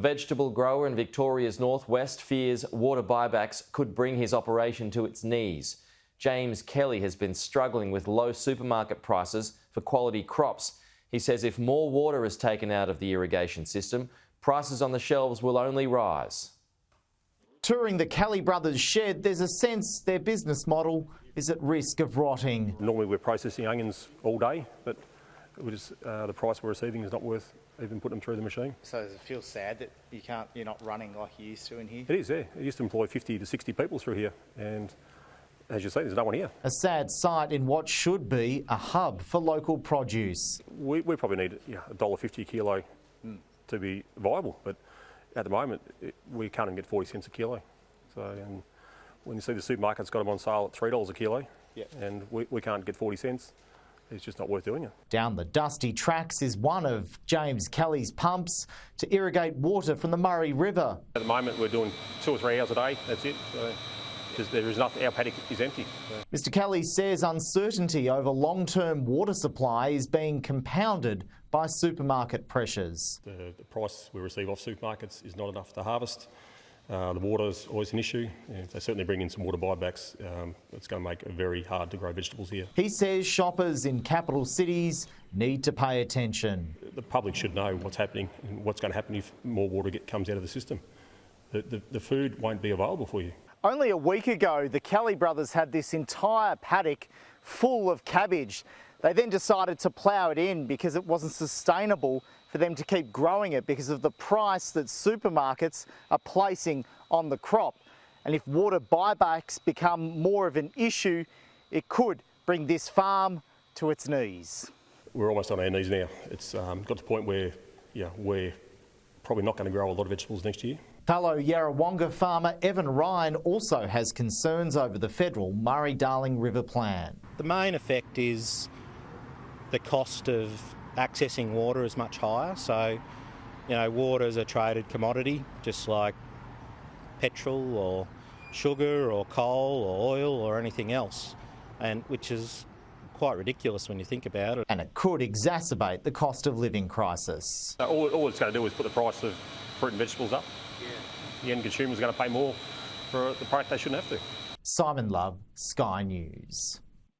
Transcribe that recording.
A vegetable grower in Victoria's northwest fears water buybacks could bring his operation to its knees. James Kelly has been struggling with low supermarket prices for quality crops. He says if more water is taken out of the irrigation system, prices on the shelves will only rise. Touring the Kelly brothers' shed, there's a sense their business model is at risk of rotting. Normally we're processing onions all day, but the price we're receiving is not worth even putting them through the machine. So does it feel sad that you're not running like you used to in here? It is, yeah. It used to employ 50 to 60 people through here, and as you say, there's no one here. A sad sight in what should be a hub for local produce. We probably need $1.50 a kilo to be viable, but at the moment we can't even get 40 cents a kilo. So when you see the supermarket's got them on sale at $3 a kilo, and we can't get 40 cents, it's just not worth doing it. Down the dusty tracks is one of James Kelly's pumps to irrigate water from the Murray River. At the moment we're doing 2 or 3 hours a day, that's it. So there is nothing, our paddock is empty. Mr Kelly says uncertainty over long-term water supply is being compounded by supermarket pressures. The price we receive off supermarkets is not enough to harvest. The water is always an issue. If they certainly bring in some water buybacks, it's going to make it very hard to grow vegetables here. He says shoppers in capital cities need to pay attention. The public should know what's happening and what's going to happen if more water comes out of the system. The food won't be available for you. Only a week ago, the Kelly brothers had this entire paddock full of cabbage. They then decided to plough it in because it wasn't sustainable for them to keep growing it because of the price that supermarkets are placing on the crop. And if water buybacks become more of an issue, it could bring this farm to its knees. We're almost on our knees now. It's got to the point where we're probably not going to grow a lot of vegetables next year. Fellow Yarrawonga farmer Evan Ryan also has concerns over the federal Murray-Darling River plan. The main effect is the cost of accessing water is much higher. So, water is a traded commodity, just like petrol or sugar or coal or oil or anything else, and which is quite ridiculous when you think about it. And it could exacerbate the cost of living crisis. All it's going to do is put the price of fruit and vegetables up. The end consumer's going to pay more for the product they shouldn't have to. Simon Love, Sky News.